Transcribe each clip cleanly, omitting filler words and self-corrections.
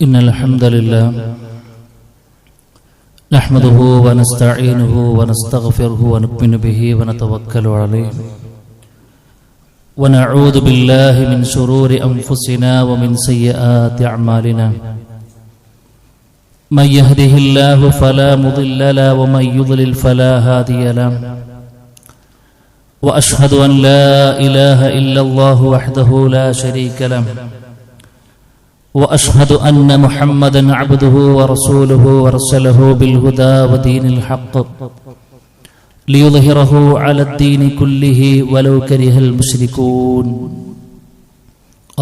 إن الحمد لله نحمده ونستعينه ونستغفره ونؤمن به ونتوكل عليه ونعوذ بالله من شرور أنفسنا ومن سيئات أعمالنا من يهده الله فلا مضل له ومن يضلل فلا هادي له وأشهد أن لا إله إلا الله وحده لا شريك له وأشهد أن محمدا عبده ورسوله ورسله بالهدى ودين الحق ليظهره على الدين كله ولو كره المشركون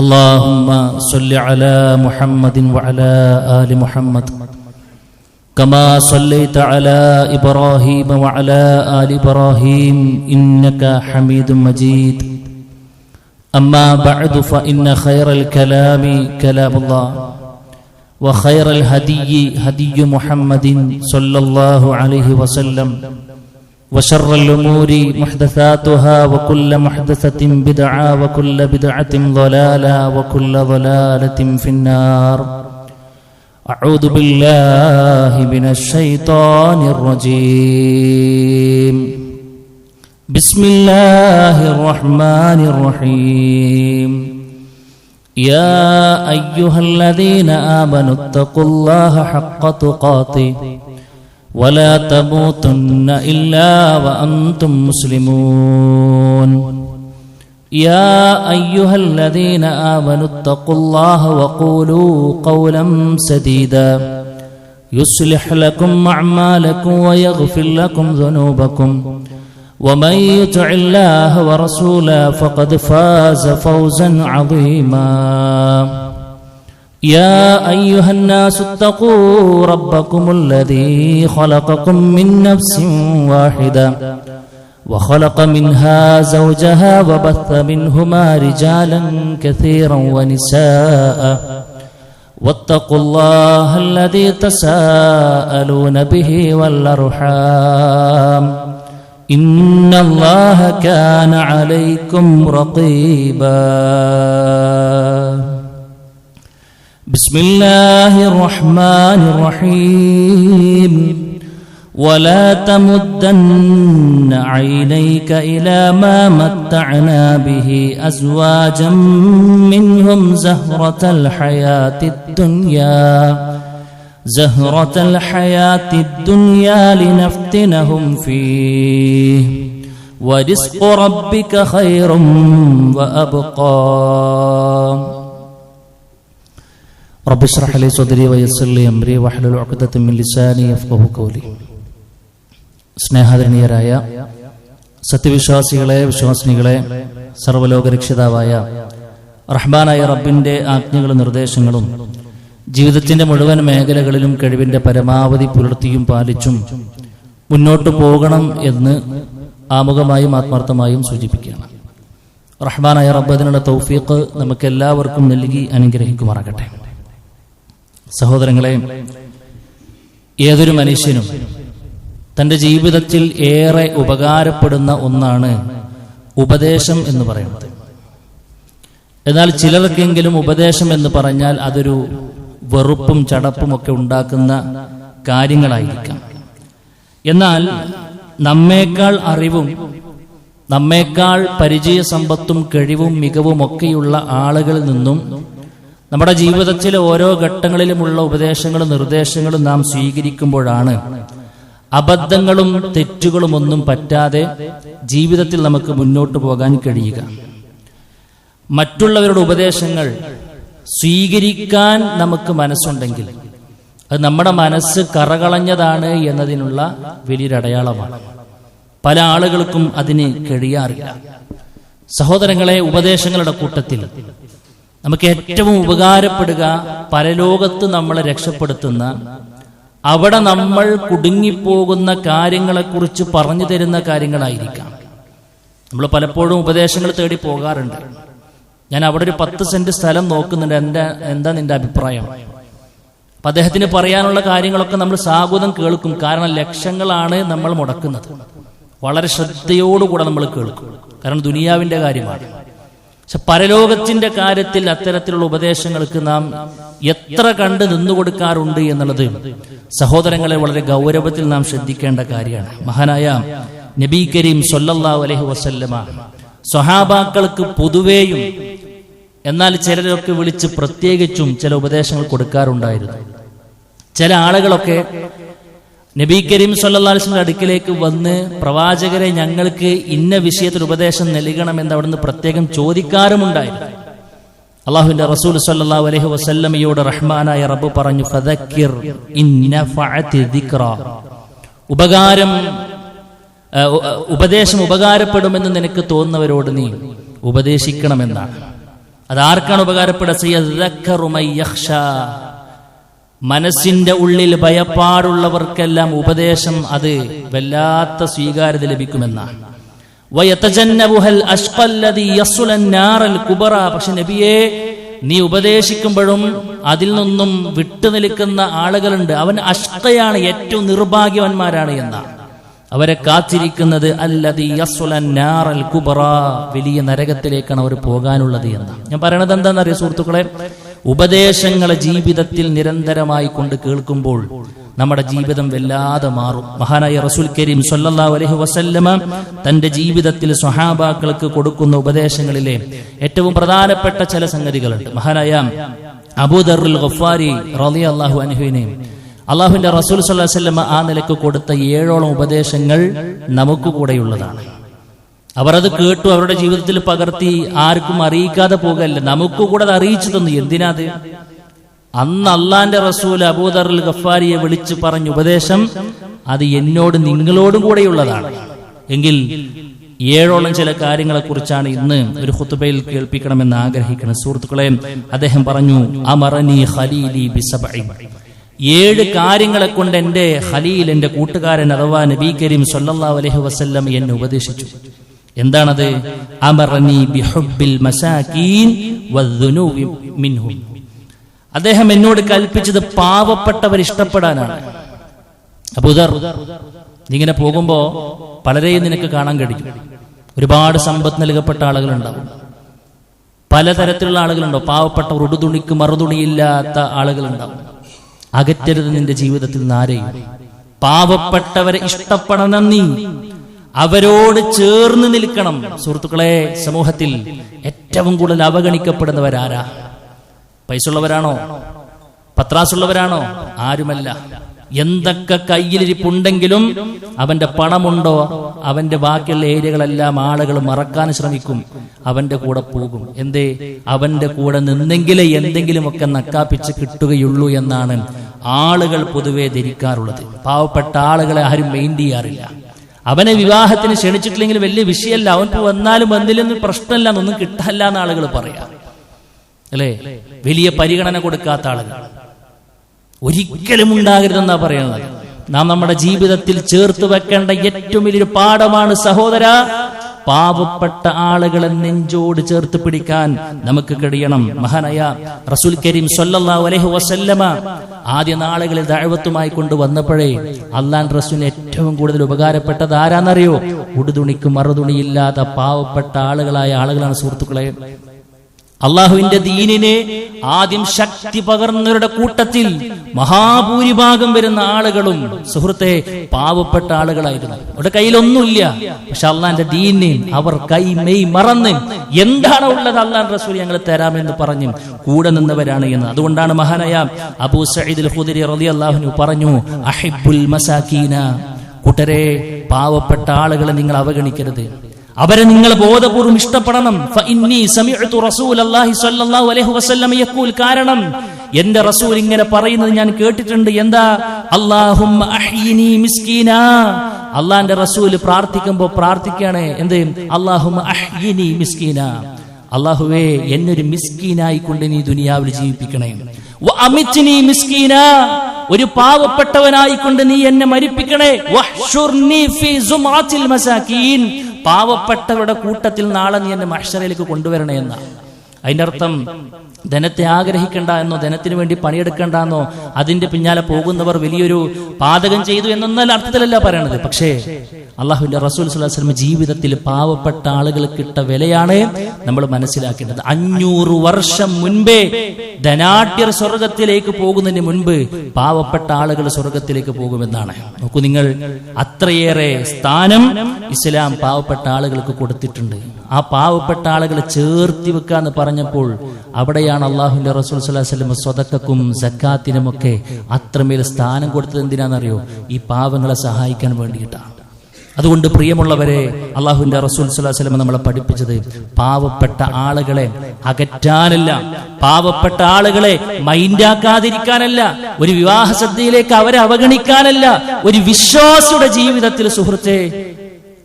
اللهم صل على محمد وعلى آل محمد كما صليت على إبراهيم وعلى آل إبراهيم إنك حميد مجيد أما بعد فإن خير الكلام كلام الله وخير الهدي هدي محمد صلى الله عليه وسلم وشر الأمور محدثاتها وكل محدثة بدعة وكل بدعة ضلالة وكل ضلالة في النار أعوذ بالله من الشيطان الرجيم بسم الله الرحمن الرحيم يا أيها الذين آمنوا اتقوا الله حق تقاته ولا تموتن إلا وأنتم مسلمون يا أيها الذين آمنوا اتقوا الله وقولوا قولا سديدا يصلح لكم أعمالكم ويغفر لكم ذنوبكم ومن يطع الله ورسوله فقد فاز فوزا عظيما يا أيها الناس اتقوا ربكم الذي خلقكم من نفس واحدة وخلق منها زوجها وبث منهما رجالا كثيرا ونساء واتقوا الله الذي تساءلون به والأرحام إن الله كان عليكم رقيبا بسم الله الرحمن الرحيم ولا تمدن عينيك إلى ما متعنا به أزواجا منهم زهرة الحياة الدنيا لنفتنهم فيه ورزق ربك خير وأبقى رب اشرح لي صدري ويسر لي أمري واحلل عقدة من لساني يفقهوا قولي സ്നേഹാദരണീയരായ സത്യവിശ്വാസികളെ വിശ്വാസിനികളെ സർവ്വലോകരക്ഷിതാവായ റഹ്മാനായ റബ്ബിന്റെ ആജ്ഞകളും നിർദ്ദേശങ്ങളും ജീവിതത്തിന്റെ മുഴുവൻ മേഖലകളിലും കഴിവിന്റെ പരമാവധി പുലർത്തിയും പാലിച്ചും മുന്നോട്ടു പോകണം എന്ന് ആമുഖമായും ആത്മാർത്ഥമായും സൂചിപ്പിക്കുകയാണ്. റഹ്മാനായ റബ്ബ് അതിനുള്ള തൗഫീഖ് നമുക്ക് എല്ലാവർക്കും നൽകി അനുഗ്രഹിക്കുമാറാകട്ടെ. സഹോദരങ്ങളെ, ഏതൊരു മനുഷ്യനും തന്റെ ജീവിതത്തിൽ ഏറെ ഉപകാരപ്പെടുന്ന ഒന്നാണ് ഉപദേശം എന്ന് പറയുന്നത്. എന്നാൽ ചിലർക്കെങ്കിലും ഉപദേശം എന്ന് പറഞ്ഞാൽ അതൊരു വെറുപ്പും ചടപ്പും ഒക്കെ ഉണ്ടാക്കുന്ന കാര്യങ്ങളായിരിക്കാം. എന്നാൽ നമ്മേക്കാൾ അറിവും നമ്മേക്കാൾ പരിചയസമ്പത്തും കഴിവും മികവും ഒക്കെയുള്ള ആളുകളിൽ നിന്നും നമ്മുടെ ജീവിതത്തിലെ ഓരോ ഘട്ടങ്ങളിലുമുള്ള ഉപദേശങ്ങളും നിർദ്ദേശങ്ങളും നാം സ്വീകരിക്കുമ്പോഴാണ് അബദ്ധങ്ങളും തെറ്റുകളും ഒന്നും പറ്റാതെ ജീവിതത്തിൽ നമുക്ക് മുന്നോട്ട് പോകാൻ കഴിയുക. മറ്റുള്ളവരുടെ ഉപദേശങ്ങൾ സ്വീകരിക്കാൻ നമുക്ക് മനസ്സുണ്ടെങ്കിൽ അത് നമ്മുടെ മനസ്സ് കറകളഞ്ഞതാണ് എന്നതിനുള്ള വലിയൊരു അടയാളമാണ്. പല ആളുകൾക്കും അതിന് കഴിയാറില്ല. സഹോദരങ്ങളെ, ഉപദേശങ്ങളുടെ കൂട്ടത്തിൽ നമുക്ക് ഏറ്റവും ഉപകാരപ്പെടുക പരലോകത്ത് നമ്മളെ രക്ഷപ്പെടുത്തുന്ന, അവിടെ നമ്മൾ കുടുങ്ങിപ്പോകുന്ന കാര്യങ്ങളെക്കുറിച്ച് പറഞ്ഞു തരുന്ന കാര്യങ്ങളായിരിക്കാം. നമ്മൾ പലപ്പോഴും ഉപദേശങ്ങൾ തേടി പോകാറുണ്ട്. ഞാൻ അവിടെ ഒരു 10 സെന്റ് സ്ഥലം നോക്കുന്നുണ്ട്, എന്താ നിന്റെ അഭിപ്രായം? അപ്പൊ അദ്ദേഹത്തിന് പറയാനുള്ള കാര്യങ്ങളൊക്കെ നമ്മൾ സാഗൂതം കേൾക്കും. കാരണം ലക്ഷങ്ങളാണ് നമ്മൾ മുടക്കുന്നത്. വളരെ ശ്രദ്ധയോടുകൂടെ നമ്മൾ കേൾക്കും. കാരണം ദുനിയാവിന്റെ കാര്യമാണ്. പക്ഷെ പരലോകത്തിന്റെ കാര്യത്തിൽ അത്തരത്തിലുള്ള ഉപദേശങ്ങൾക്ക് നാം എത്ര കണ്ട് നിന്നുകൊടുക്കാറുണ്ട് എന്നുള്ളത് സഹോദരങ്ങളെ വളരെ ഗൗരവത്തിൽ നാം ശ്രദ്ധിക്കേണ്ട കാര്യമാണ്. മഹാനായ നബി കരീം സല്ലല്ലാഹു അലൈഹി വസല്ലമ സ്വഹാബാക്കൾക്ക് പൊതുവേയും എന്നാൽ ചിലരൊക്കെ വിളിച്ച് പ്രത്യേകിച്ചും ചില ഉപദേശങ്ങൾ കൊടുക്കാറുണ്ടായിരുന്നു. ചില ആളുകളൊക്കെ നബി കരീം സല്ലല്ലാഹു അലൈഹി വസല്ലം അടുക്കിലേക്ക് വന്ന് പ്രവാചകരെ ഞങ്ങൾക്ക് ഇന്ന വിഷയത്തിൽ ഉപദേശം നൽകണമെന്ന് അവിടുന്ന് പ്രത്യേകം ചോദിക്കാറുമുണ്ടായിരുന്നു. അല്ലാഹുവിന്റെ റസൂൽ സല്ലല്ലാഹു അലൈഹി വസല്ലമയോട് റഹ്മാനായ റബ്ബ് പറഞ്ഞു, ഫദക്കിർ ഇൻ നഫഅതി ദിക്റ, ഉപദേശം ഉപകാരപ്പെടുമെന്ന് നിനക്ക് തോന്നുന്നവരോട് നീ ഉപദേശിക്കണമെന്നാണ്. അതാർക്കാണ് ഉപകാരപ്പെടുക? മനസ്സിന്റെ ഉള്ളിൽ ഭയപ്പാടുള്ളവർക്കെല്ലാം ഉപദേശം അത് വല്ലാത്ത സ്വീകാര്യത ലഭിക്കുമെന്നാണ്. പക്ഷെ നബിയെ, നീ ഉപദേശിക്കുമ്പോഴും അതിൽ നിന്നും വിട്ടുനിൽക്കുന്ന ആളുകളുണ്ട്. അവൻ അഷ്കയാണ്, ഏറ്റവും നിർഭാഗ്യവന്മാരാണ് എന്നാണ്. അവരെ കാത്തിരിക്കുന്നത് അല്ലദീ യസ്ലൻ നാറൽ കുബ്റ, വലിയ നരകത്തിലേക്കാണ് അവർ പോകാനുള്ളത് എന്ന്. ഞാൻ പറയണത് എന്താണെന്നറിയോ സുഹൃത്തുക്കളെ? ഉപദേശങ്ങളെ ജീവിതത്തിൽ നിരന്തരമായി കൊണ്ട് കേൾക്കുമ്പോൾ നമ്മുടെ ജീവിതം വല്ലാതെ മാറും. മഹാനായ റസൂൽ കരീം സല്ലല്ലാഹു അലൈഹി വസല്ലമ തന്റെ ജീവിതത്തിൽ സ്വഹാബാക്കൾക്ക് കൊടുക്കുന്ന ഉപദേശങ്ങളിലെ ഏറ്റവും പ്രധാനപ്പെട്ട ചില സംഗതികളുണ്ട്. മഹാനായ അബൂദർറുൽ ഗഫാരി റളിയല്ലാഹു അൻഹുവിനെ അള്ളാഹുവിന്റെ റസൂൽ സല്ലല്ലാഹു അലൈഹി വസല്ലമ ആ നിലക്ക് കൊടുത്ത 7ഓളം ഉപദേശങ്ങൾ നമുക്ക് കൂടെയുള്ളതാണ്. അവർ അത് കേട്ടു, അവരുടെ ജീവിതത്തിൽ പകർത്തി, ആർക്കും അറിയിക്കാതെ പോകല്ല, നമുക്ക് കൂടെ അത് അറിയിച്ചു തന്നു. എന്തിനാത്? അന്ന് അള്ളാന്റെ റസൂൽ അബൂദർറുൽ ഗഫാരിയെ വിളിച്ചു പറഞ്ഞ ഉപദേശം അത് എന്നോട് നിങ്ങളോടും കൂടെയുള്ളതാണ്. എങ്കിൽ 7ഓളം ചില കാര്യങ്ങളെ കുറിച്ചാണ് ഇന്ന് ഒരു ഖുതുബയിൽ കേൾപ്പിക്കണമെന്ന് ആഗ്രഹിക്കുന്നത്. സുഹൃത്തുക്കളെ, അദ്ദേഹം പറഞ്ഞു, അമറനി ഖലീലി ബിസബഇ, 7 കാര്യങ്ങളെ കൊണ്ട് എന്റെ ഖലീൽ, എന്റെ കൂട്ടുകാരൻ അഥവാ നബി കരീം സല്ലല്ലാഹു അലൈഹി വസല്ലം എന്നെ ഉപദേശിച്ചു. എന്താണത്? അമറനി ബിഹുബ്ബിൽ മസാകീൻ വദ്ദുനൂബി മിൻഹും, അദ്ദേഹം എന്നോട് കൽപ്പിച്ചത് പാവപ്പെട്ടവർ ഇഷ്ടപ്പെടാനാണ്. അബൂദർ, നീങ്ങനെ പോകുമ്പോ പലരെയും നിനക്ക് കാണാൻ കഴിയും. ഒരുപാട് സമ്പത്ത് നൽകപ്പെട്ട ആളുകളുണ്ടാവും, പലതരത്തിലുള്ള ആളുകളുണ്ടാവും. പാവപ്പെട്ടവർ, ഉടുതുണിക്ക് മറുതുണിയില്ലാത്ത ആളുകളുണ്ടാവും. അകറ്റരുത് നിന്റെ ജീവിതത്തിൽ നിന്ന് ആരെയും. പാവപ്പെട്ടവരെ ഇഷ്ടപ്പെടണം, നീ അവരോട് ചേർന്ന് നിൽക്കണം. സുഹൃത്തുക്കളെ, സമൂഹത്തിൽ ഏറ്റവും കൂടുതൽ അവഗണിക്കപ്പെടുന്നവരാരാ? പൈസയുള്ളവരാണോ? പത്രാസുള്ളവരാണോ? ആരുമല്ല. എന്തൊക്കെ കയ്യിലിരിപ്പുണ്ടെങ്കിലും അവന്റെ പണമുണ്ടോ, അവന്റെ ബാക്കിയുള്ള ഏരിയകളെല്ലാം ആളുകൾ മറക്കാൻ ശ്രമിക്കും, അവന്റെ കൂടെ പോകും. എന്തേ? അവന്റെ കൂടെ നിന്നെങ്കിലേ എന്തെങ്കിലുമൊക്കെ നക്കാപ്പിച്ച് കിട്ടുകയുള്ളൂ എന്നാണ് ആളുകൾ പൊതുവെ ധരിക്കാറുള്ളത്. പാവപ്പെട്ട ആളുകളെ ആരും മെയിൻ ചെയ്യാറില്ല. അവനെ വിവാഹത്തിന് ക്ഷണിച്ചിട്ടില്ലെങ്കിൽ വലിയ വിഷയമല്ല, അവൻക്ക് വന്നാലും വന്നില്ലെന്ന് പ്രശ്നമല്ല, ഒന്നും കിട്ടാനില്ല എന്ന് ആളുകൾ പറയാം, അല്ലേ? വലിയ പരിഗണന കൊടുക്കാത്ത ആളുകൾ ഒരിക്കലും ഉണ്ടാകരുതെന്നാ പറയുന്നത്. നാം നമ്മുടെ ജീവിതത്തിൽ ചേർത്ത് വെക്കേണ്ട ഏറ്റവും വലിയൊരു പാഠമാണ് സഹോദര, പാവപ്പെട്ട ആളുകളെ നെഞ്ചോട് ചേർത്ത് പിടിക്കാൻ നമുക്ക് കഴിയണം. മഹാനായ റസൂൽ കരീം സല്ലല്ലാഹു അലൈഹി വസല്ലമ ആദ്യ നാളുകളിൽ ദഅവത്തുമായി കൊണ്ടുവന്നപ്പോഴേ അല്ലാഹുവിന്റെ റസൂലിന് ഏറ്റവും കൂടുതൽ ഉപകാരപ്പെട്ടത് ആരാന്നറിയോ? ഉടുതുണിക്ക് മറുതുണിയില്ലാത്ത പാവപ്പെട്ട ആളുകളാണ് സുഹൃത്തുക്കളെ. അള്ളാഹുവിന്റെ ദീനിനെ ആദ്യം ശക്തി പകർന്നവരുടെ കൂട്ടത്തിൽ മഹാഭൂരിഭാഗം വരുന്ന ആളുകളും സുഹൃത്തെ പാവപ്പെട്ട ആളുകളായിരുന്നു. അവരുടെ കയ്യിലൊന്നുമില്ല, പക്ഷെ അള്ളാന്റെ ദീനിനെ അവർ കൈ മെയ് മറന്ന് എന്താണ് ഉള്ളത് അള്ളാഹുവിന്റെ റസൂൽ ഞങ്ങൾ തരാമെന്ന് പറഞ്ഞു കൂടെ നിന്നവരാണ് എന്ന്. അതുകൊണ്ടാണ് മഹാനായ അബൂ സഈദ് അൽ ഖുദരി റളിയല്ലാഹു അൻഹു പറഞ്ഞു, അഹിബ്ബുൽ മസാകീന, കൂട്ടരെ പാവപ്പെട്ട ആളുകളെ നിങ്ങൾ അവഗണിക്കരുത്, അവരെ നിങ്ങൾ ബോധപൂർവ്വം ഇഷ്ടപ്പെടണം. ഫഇന്നി സമിഅതു റസൂലല്ലാഹി സ്വല്ലല്ലാഹു അലൈഹി വസല്ലം യഖൂൽ, കാരണം എന്റെ റസൂൽ ഇങ്ങനെ പറയുന്നത് ഞാൻ കേട്ടിട്ടുണ്ട്. എന്താ? അല്ലാഹുമ്മ അഹ്യിനി മിസ്കീനാ, അല്ലാഹുവിന്റെ റസൂൽ പ്രാർത്ഥിക്കുമ്പോൾ പ്രാർത്ഥിക്കുകയാണ്. എന്ത്? അല്ലാഹുമ്മ അഹ്യിനി മിസ്കീനാ, അല്ലാഹുവേ എന്നൊരു മിസ്കീനായി കൊണ്ട് നീ ദുനിയാവിൽ ജീവിപ്പിക്കണേ. വഅമിത്നി മിസ്കീനാ, ഒരു പാവപ്പെട്ടവനായിക്കൊണ്ട് നീ എന്നെ മരിപ്പിക്കണേ. വഹ്ശുർനി ഫീ സുംഅത്തിൽ മസാകീൻ, പാവപ്പെട്ടവരുടെ കൂട്ടത്തിൽ നാളെ നീ എന്നെ മഹ്ശറിലേക്ക് കൊണ്ടുവരണേ എന്ന. അതിന്റെ അർത്ഥം ധനത്തെ ആഗ്രഹിക്കണ്ട എന്നോ, ധനത്തിന് വേണ്ടി പണിയെടുക്കണ്ട എന്നോ, അതിന്റെ പിന്നാലെ പോകുന്നവർ വലിയൊരു പാതകം ചെയ്തു എന്നൊന്നല്ല അർത്ഥത്തിലല്ല പറയണത്. പക്ഷേ അള്ളാഹുവിന്റെ റസൂൽ സ്വല്ലല്ലാഹു അലൈഹി വസല്ലം ജീവിതത്തിൽ പാവപ്പെട്ട ആളുകൾക്ക് ഇട്ട വിലയാണ് നമ്മൾ മനസ്സിലാക്കേണ്ടത്. 500 വർഷം മുൻപേ ധനാഢ്യർ സ്വർഗത്തിലേക്ക് പോകുന്നതിന് മുൻപ് പാവപ്പെട്ട ആളുകൾ സ്വർഗത്തിലേക്ക് പോകുമെന്നാണ്. നോക്കൂ നിങ്ങൾ, അത്രയേറെ സ്ഥാനം ഇസ്ലാം പാവപ്പെട്ട ആളുകൾക്ക് കൊടുത്തിട്ടുണ്ട്. ആ പാവപ്പെട്ട ആളുകളെ ചേർത്തി വെക്കാന്ന് പറഞ്ഞപ്പോൾ അവിടെയാണ് അള്ളാഹുവിന്റെ റസൂൽ സ്വല്ലല്ലാഹു അലൈഹി വസല്ലം സ്വതക്കക്കും സക്കാത്തിനുമൊക്കെ അത്രമേൽ സ്ഥാനം കൊടുത്തത്. എന്തിനാണെന്നറിയോ? ഈ പാവങ്ങളെ സഹായിക്കാൻ വേണ്ടിയിട്ടാണ്. അതുകൊണ്ട് പ്രിയമുള്ളവരെ, അള്ളാഹുവിന്റെ റസൂൽ സ്വല്ലല്ലാഹു അലൈഹി വസല്ലം നമ്മളെ പഠിപ്പിച്ചത് പാവപ്പെട്ട ആളുകളെ അകറ്റാനല്ല, പാവപ്പെട്ട ആളുകളെ മൈൻഡാക്കാതിരിക്കാനല്ല, ഒരു വിവാഹ ശ്രദ്ധയിലേക്ക് അവരെ അവഗണിക്കാനല്ല. ഒരു വിശ്വാസിയുടെ ജീവിതത്തിൽ സുഹൃത്തെ,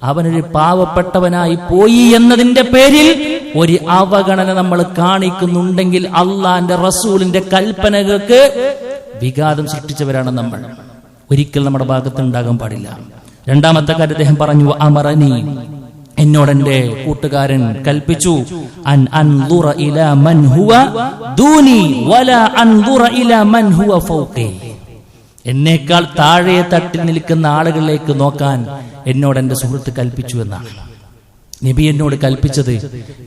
അവനൊരു പാവപ്പെട്ടവനായി പോയി എന്നതിന്റെ പേരിൽ ഒരു അവഗണന നമ്മൾ കാണിക്കുന്നുണ്ടെങ്കിൽ അള്ളാന്റെ റസൂലിന്റെ കൽപ്പനകൾക്ക് വിഘാതം സൃഷ്ടിച്ചവരാണ് നമ്മൾ. ഒരിക്കൽ നമ്മുടെ ഭാഗത്ത് ഉണ്ടാകാൻ പാടില്ല. രണ്ടാമത്തെ കാര്യം അദ്ദേഹം പറഞ്ഞു, അമറനി, എന്നോട് എന്റെ കൂട്ടുകാരൻ കൽപ്പിച്ചു, അൻ അൻദുറ ഇലാ മൻ ഹുവ ദൂനി വലാ അൻദുറ ഇലാ മൻ ഹുവ ഫൗഖി. എന്നേക്കാൾ താഴെ തട്ടിൽ നിൽക്കുന്ന ആളുകളിലേക്ക് നോക്കാൻ എന്നോട് എന്റെ സുഹൃത്ത് കൽപ്പിച്ചു എന്നാണ്. നബി എന്നോട് കൽപ്പിച്ചത്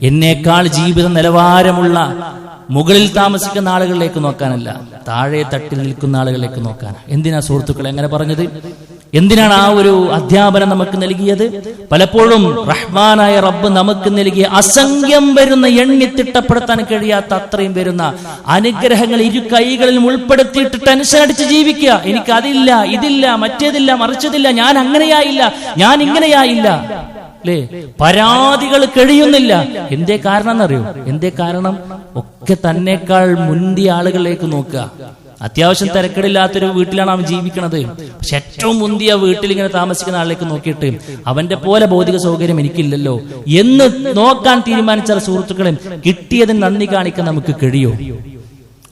എന്നേക്കാൾ ജീവിത നിലവാരമുള്ള മുകളിൽ താമസിക്കുന്ന ആളുകളിലേക്ക് നോക്കാനല്ല, താഴെ തട്ടിൽ നിൽക്കുന്ന ആളുകളിലേക്ക് നോക്കാൻ. എന്തിനാ സുഹൃത്തുക്കളെ അങ്ങനെ പറഞ്ഞത്? എന്തിനാണ് ആ ഒരു അധ്യാപനം നമുക്ക് നൽകിയത്? പലപ്പോഴും റഹ്മാനായ റബ്ബ് നമുക്ക് നൽകിയ അസംഖ്യം വരുന്ന, എണ്ണി തിട്ടപ്പെടുത്താൻ കഴിയാത്ത അത്രയും വരുന്ന അനുഗ്രഹങ്ങൾ ഇരു കൈകളിലും ഉൾപ്പെടുത്തിയിട്ട് ടെൻഷൻ അടിച്ച് ജീവിക്കുക. എനിക്ക് അതില്ല, ഇതില്ല, മറ്റേതില്ല, മറിച്ചതില്ല, ഞാൻ അങ്ങനെയായില്ല, ഞാൻ ഇങ്ങനെയായില്ല, അല്ലേ? പരാതികൾ കഴിയുന്നില്ല. എന്തേ കാരണം എന്നറിയോ? എന്തേ കാരണം? ഒക്കെ തന്നെക്കാൾ മുന്തിയ ആളുകളിലേക്ക് നോക്കുക. അത്യാവശ്യം തിരക്കിടില്ലാത്തൊരു വീട്ടിലാണ് അവൻ ജീവിക്കുന്നത്. പക്ഷെ ഏറ്റവും മുന്തിയ വീട്ടിൽ ഇങ്ങനെ താമസിക്കുന്ന ആളിലേക്ക് നോക്കിയിട്ട് അവന്റെ പോലെ ഭൗതിക സൗകര്യം എനിക്കില്ലല്ലോ എന്ന് നോക്കാൻ തീരുമാനിച്ച സുഹൃത്തുക്കളെ, കിട്ടിയതിന് നന്ദി കാണിക്കാൻ നമുക്ക് കഴിയോ?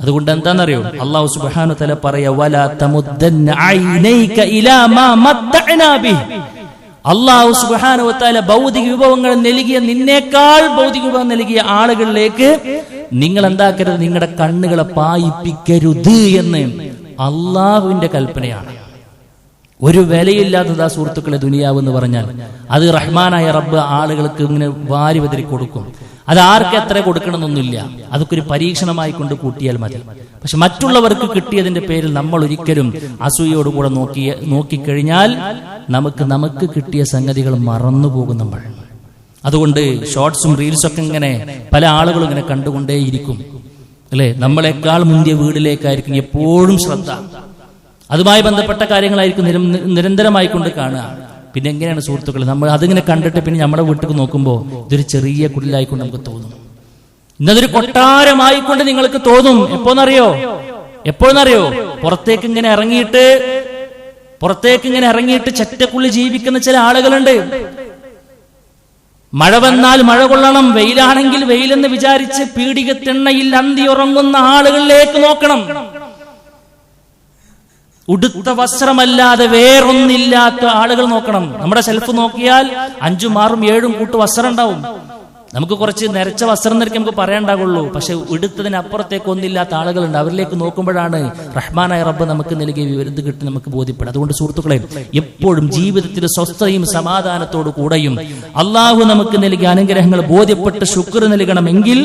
അതുകൊണ്ട് എന്താണെന്നറിയോ? അല്ലാഹു സുബ്ഹാനഹു വ തആല പറയാ, വലാ തമുദ്ദന്ന ഐനൈക ഇലാ മാ മത്തഅനാ ബിഹി. അല്ലാഹു സുബ്ഹാനഹു വ തആല ഭൗതിക വിഭവങ്ങൾ നൽകിയ, നിന്നേക്കാൾ ഭൗതിക വിഭവം നൽകിയ ആളുകളിലേക്ക് നിങ്ങൾ എന്താക്കരുത്, നിങ്ങളുടെ കണ്ണുകളെ പായിപ്പിക്കരുത് എന്ന് അള്ളാഹുവിന്റെ കൽപ്പനയാണ്. ഒരു വിലയില്ലാത്തതാ സുഹൃത്തുക്കളെ ദുനിയാവ് എന്ന് പറഞ്ഞാൽ. അത് റഹ്മാനായ റബ്ബ് ആളുകൾക്ക് ഇങ്ങനെ വാരി വിതറി കൊടുക്കും. അത് ആർക്ക് എത്ര കൊടുക്കണമെന്നൊന്നുമില്ല. അതൊക്കെ ഒരു പരീക്ഷണമായി കൊണ്ട് കൂട്ടിയാൽ മതി. പക്ഷെ മറ്റുള്ളവർക്ക് കിട്ടിയതിന്റെ പേരിൽ നമ്മൾ ഒരിക്കലും അസൂയോടുകൂടെ നോക്കിക്കഴിഞ്ഞാൽ നമുക്ക് കിട്ടിയ സംഗതികൾ മറന്നുപോകും നമ്മൾ. അതുകൊണ്ട് ഷോർട്സും റീൽസൊക്കെ ഇങ്ങനെ പല ആളുകളും ഇങ്ങനെ കണ്ടുകൊണ്ടേയിരിക്കും, അല്ലെ? നമ്മളെക്കാൾ മുന്തിയ വീടിലേക്കായിരിക്കും എപ്പോഴും ശ്രദ്ധ. അതുമായി ബന്ധപ്പെട്ട കാര്യങ്ങളായിരിക്കും നിരന്തരമായിക്കൊണ്ട് കാണുക. പിന്നെ എങ്ങനെയാണ് സുഹൃത്തുക്കൾ നമ്മൾ അതിങ്ങനെ കണ്ടിട്ട് പിന്നെ നമ്മുടെ വീട്ടിൽ നോക്കുമ്പോൾ ഇതൊരു ചെറിയ കുടിലായിക്കൊണ്ട് നമുക്ക് തോന്നും. ഇന്നതൊരു കൊട്ടാരമായിക്കൊണ്ട് നിങ്ങൾക്ക് തോന്നും. എപ്പോഴെന്നറിയോ? പുറത്തേക്ക് ഇങ്ങനെ ഇറങ്ങിയിട്ട് ചെറ്റക്കുള്ളിൽ ജീവിക്കുന്ന ചില ആളുകളുണ്ട്. മഴ വന്നാൽ മഴ കൊള്ളണം, വെയിലാണെങ്കിൽ വെയിലെന്ന് വിചാരിച്ച് പീഡികത്തെണ്ണയിൽ അന്തി ഉറങ്ങുന്ന ആളുകളിലേക്ക് നോക്കണം. ഉടുത്ത വസ്ത്രമല്ലാതെ വേറൊന്നില്ലാത്ത ആളുകൾ നോക്കണം. നമ്മുടെ സെൽഫ് നോക്കിയാൽ 5, 6, 7 കൂട്ട് വസ്ത്രം ഉണ്ടാവും. നമുക്ക് കുറച്ച് നിരച്ച വസ്ത്രം നിരക്കി നമുക്ക് പറയാണ്ടാകുള്ളൂ. പക്ഷെ എടുത്തതിനപ്പുറത്തേക്ക് ഒന്നില്ലാത്ത ആളുകളുണ്ട്. അവരിലേക്ക് നോക്കുമ്പോഴാണ് റഹ്മാനായ റബ്ബ് നമുക്ക് നൽകിയ വിവരം കിട്ടി നമുക്ക് ബോധ്യപ്പെടും. അതുകൊണ്ട് സുഹൃത്തുക്കളെ, എപ്പോഴും ജീവിതത്തിൽ സ്വസ്ഥതയും സമാധാനത്തോടു കൂടെയും അള്ളാഹു നമുക്ക് നൽകിയ അനുഗ്രഹങ്ങൾ ബോധ്യപ്പെട്ട് ശുക്ർ നൽകണമെങ്കിൽ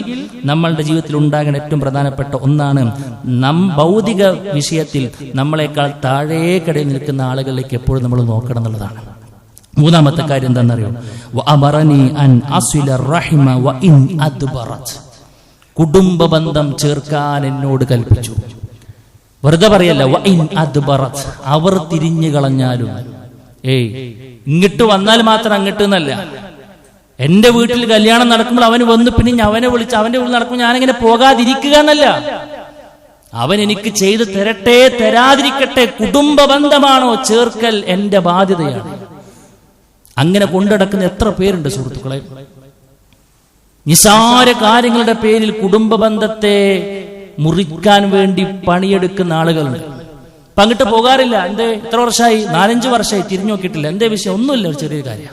നമ്മളുടെ ജീവിതത്തിൽ ഉണ്ടാകുന്ന ഏറ്റവും പ്രധാനപ്പെട്ട ഒന്നാണ് ഭൗതിക വിഷയത്തിൽ നമ്മളെക്കാൾ താഴേക്കടയിൽ നിൽക്കുന്ന ആളുകളിലേക്ക് എപ്പോഴും നമ്മൾ നോക്കണം എന്നുള്ളതാണ്. മൂന്നാമത്തെ കാര്യം എന്താണെന്നറിയോ? കുടുംബ ബന്ധം ചേർക്കാൻ എന്നോട് കൽപ്പിച്ചു. വെറുതെ പറയല്ല, അവർ തിരിഞ്ഞു കളഞ്ഞാലും. ഇങ്ങോട്ട് വന്നാൽ മാത്രം അങ്ങോട്ട് എന്നല്ല. എന്റെ വീട്ടിൽ കല്യാണം നടക്കുമ്പോൾ അവന് വന്നു, പിന്നെ അവനെ വിളിച്ച് അവന്റെ വീട്ടിൽ നടക്കുമ്പോൾ ഞാനിങ്ങനെ പോകാതിരിക്കുക എന്നല്ല. അവൻ എനിക്ക് ചെയ്തു തരട്ടെ, തരാതിരിക്കട്ടെ, കുടുംബ ബന്ധമാണോ ചേർക്കൽ എന്റെ ബാധ്യതയാണ്. അങ്ങനെ കൊണ്ടുനടക്കുന്ന എത്ര പേരുണ്ട് സുഹൃത്തുക്കളെ? നിസാര കാര്യങ്ങളുടെ പേരിൽ കുടുംബ ബന്ധത്തെ മുറിക്കാൻ വേണ്ടി പണിയെടുക്കുന്ന ആളുകളുണ്ട്. അപ്പൊ അങ്ങോട്ട് പോകാറില്ല. എന്തേ? എത്ര വർഷമായി? 4-5 വർഷമായി തിരിഞ്ഞു നോക്കിയിട്ടില്ല. എന്തേ വിഷയം? ഒന്നുമില്ല, ഒരു ചെറിയ കാര്യം.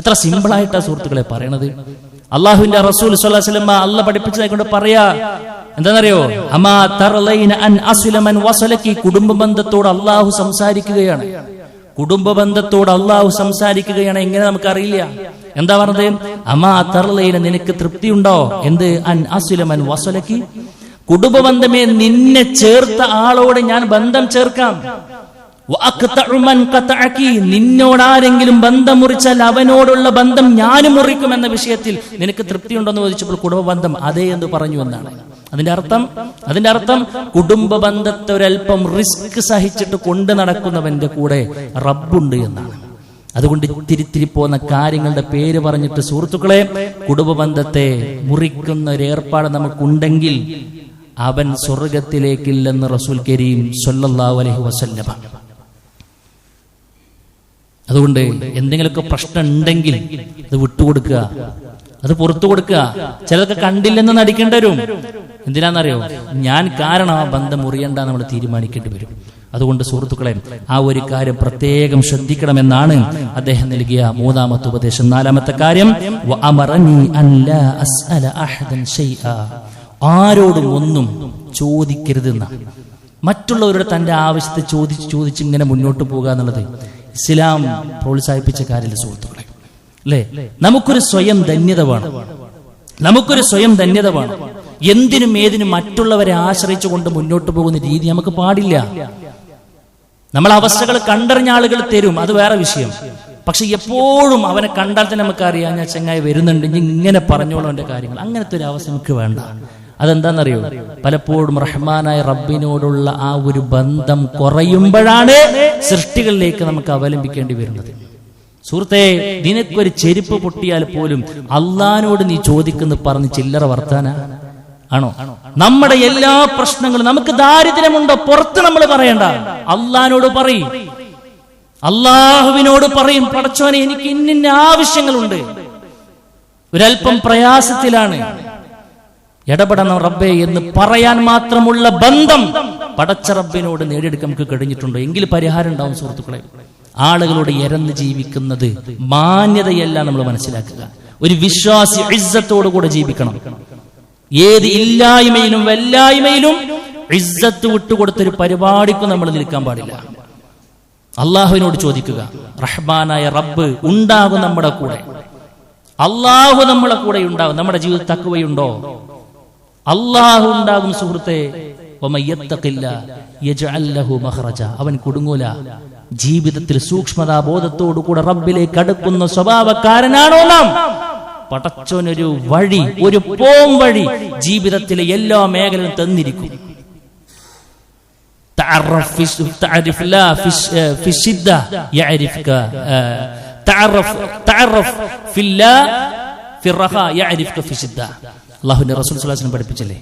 എത്ര സിമ്പിളായിട്ടാ സുഹൃത്തുക്കളെ പറയണത്. അള്ളാഹുവിന്റെ റസൂൽ സ്വല്ലല്ലാഹു അലൈഹി വസല്ലം അള്ളാഹ് പഠിപ്പിച്ചതായിക്കൊണ്ട് പറയാ, എന്താണെന്നറിയോ? കുടുംബ ബന്ധത്തോട് അള്ളാഹു സംസാരിക്കുകയാണ്. കുടുംബ ബന്ധത്തോട് അള്ളാഹു സംസാരിക്കുകയാണ്. എങ്ങനെ നമുക്കറിയില്ല? എന്താ പറഞ്ഞത്? അമാ തർലൈന, നിനക്ക് തൃപ്തിയുണ്ടോ? എന്ത്? അൻ അസ്ലമൻ വസലക്കി, കുടുംബ ബന്ധമേ നിന്നെ ചേർത്ത ആളോട് ഞാൻ ബന്ധം ചേർക്കാം. നിന്നോടാരെങ്കിലും ബന്ധം മുറിച്ചാൽ അവനോടുള്ള ബന്ധം ഞാനും മുറിക്കുമെന്ന വിഷയത്തിൽ നിനക്ക് തൃപ്തിയുണ്ടോന്ന് ചോദിച്ചപ്പോൾ കുടുംബ ബന്ധം അതേ എന്ന് പറഞ്ഞു എന്നാണ്. അതിന്റെ അർത്ഥം കുടുംബ ബന്ധത്തെ ഒരല്പം റിസ്ക് സഹിച്ചിട്ട് കൊണ്ട് നടക്കുന്നവന്റെ കൂടെ റബ്ബുണ്ട് എന്നാണ്. അതുകൊണ്ട് തിരിത്തിരി പോകുന്ന കാര്യങ്ങളുടെ പേര് പറഞ്ഞിട്ട് സുഹൃത്തുക്കളെ, കുടുംബ ബന്ധത്തെ മുറിക്കുന്ന ഒരു ഏർപ്പാട് നമുക്കുണ്ടെങ്കിൽ അവൻ സ്വർഗത്തിലേക്കില്ലെന്ന് റസൂൽ കരീം സ്വല്ലല്ലാഹു അലൈഹി വസല്ലം. അതുകൊണ്ട് എന്തെങ്കിലുമൊക്കെ പ്രശ്നം ഉണ്ടെങ്കിൽ അത് വിട്ടുകൊടുക്കുക, അത് പുറത്തു കൊടുക്കുക. ചിലർക്ക് കണ്ടില്ലെന്ന് നടിക്കേണ്ടി വരും. എന്തിനാണെന്നറിയോ? ഞാൻ കാരണം ആ ബന്ധം മുറിയണ്ട നമ്മൾ തീരുമാനിക്കേണ്ടി വരും. അതുകൊണ്ട് സുഹൃത്തുക്കളെ, ആ ഒരു കാര്യം പ്രത്യേകം ശ്രദ്ധിക്കണമെന്നാണ് അദ്ദേഹം നൽകിയ മൂന്നാമത്തെ ഉപദേശം. നാലാമത്തെ കാര്യം, ആരോടും ഒന്നും ചോദിക്കരുതെന്ന. മറ്റുള്ളവരുടെ തന്റെ ആവശ്യത്തെ ചോദിച്ച് ഇങ്ങനെ മുന്നോട്ട് പോകുക എന്നുള്ളത് ഇസ്ലാം പ്രോത്സാഹിപ്പിച്ച കാര്യമില്ല സുഹൃത്തുക്കളെ, അല്ലേ? നമുക്കൊരു സ്വയം ധന്യത വേണം. എന്തിനും ഏതിനും മറ്റുള്ളവരെ ആശ്രയിച്ചുകൊണ്ട് മുന്നോട്ട് പോകുന്ന രീതി നമുക്ക് പാടില്ല. നമ്മൾ അവസ്ഥകൾ കണ്ടറിഞ്ഞ ആളുകൾ തരും, അത് വേറെ വിഷയം. പക്ഷെ എപ്പോഴും അവനെ കണ്ടാൽ തന്നെ നമുക്കറിയാം, ഞാൻ ചങ്ങായി വരുന്നുണ്ടെങ്കിൽ ഇങ്ങനെ പറഞ്ഞോളൂ എന്റെ കാര്യങ്ങൾ. അങ്ങനത്തെ ഒരു അവസ്ഥ നമുക്ക് വേണ്ട. അതെന്താണെന്നറിയോ? പലപ്പോഴും റഹ്മാനായ റബ്ബിനോടുള്ള ആ ഒരു ബന്ധം കുറയുമ്പോഴാണ് സൃഷ്ടികളിലേക്ക് നമുക്ക് അവലംബിക്കേണ്ടി വരുന്നത്. സുഹൃത്തെ, നിനക്കൊരു ചെരുപ്പ് പൊട്ടിയാൽ പോലും അള്ളാനോട് നീ ചോദിക്കുന്നു പറഞ്ഞ് ചില്ലറ വർത്താന ആണോ? നമ്മുടെ എല്ലാ പ്രശ്നങ്ങളും, നമുക്ക് ദാരിദ്ര്യമുണ്ടോ പുറത്ത് നമ്മൾ പറയണ്ട, അള്ളാനോട് പറയും, അള്ളാഹുവിനോട് പറയും, പടച്ചോനെ എനിക്ക് ഇന്ന ആവശ്യങ്ങളുണ്ട്, ഒരല്പം പ്രയാസത്തിലാണ്, ഇടപെടണം റബ്ബേ എന്ന് പറയാൻ മാത്രമുള്ള ബന്ധം പടച്ച റബ്ബിനോട് നേടിയെടുക്കാൻ നമുക്ക് കഴിഞ്ഞിട്ടുണ്ടോ? എങ്കിൽ പരിഹാരം ഉണ്ടാവും സുഹൃത്തുക്കളെ. ആളുകളോട് ഇരന്ന് ജീവിക്കുന്നത് മാന്യതയല്ല നമ്മൾ മനസ്സിലാക്കുക. ഒരു വിശ്വാസി ഇസ്സത്തോടു കൂടെ ജീവിക്കണം. ഏത് ഇല്ലായ്മയിലും വല്ലായ്മയിലും ഇസ്സത്ത് വിട്ടുകൊടുത്തൊരു പരിപാടിക്കും നമ്മൾ നിൽക്കാൻ പാടില്ല. അള്ളാഹുവിനോട് ചോദിക്കുക, റഹ്മാനായ റബ്ബ് ഉണ്ടാകും നമ്മുടെ കൂടെ, അള്ളാഹു നമ്മളെ കൂടെ ഉണ്ടാകും. നമ്മുടെ ജീവിതത്തിൽ തഖ്വയുണ്ടോ? അള്ളാഹു ഉണ്ടാകും സുഹൃത്തെ. അവൻ കുടുങ്ങൂല. ജീവിതത്തിൽ സൂക്ഷ്മതാബോധത്തോടുകൂടെ റബ്ബിലേക്ക് അടുക്കുന്ന സ്വഭാവക്കാരനാണോ നാം? പടച്ചോനൊരു വഴി, ഒരു പോം വഴി ജീവിതത്തിലെ എല്ലാ മേഖലയും തന്നിരിക്കും. അള്ളാഹുവിന്റെ റസൂൽ സ്വല്ലല്ലാഹു അലൈഹി വസല്ലം പഠിപ്പിച്ചല്ലേ,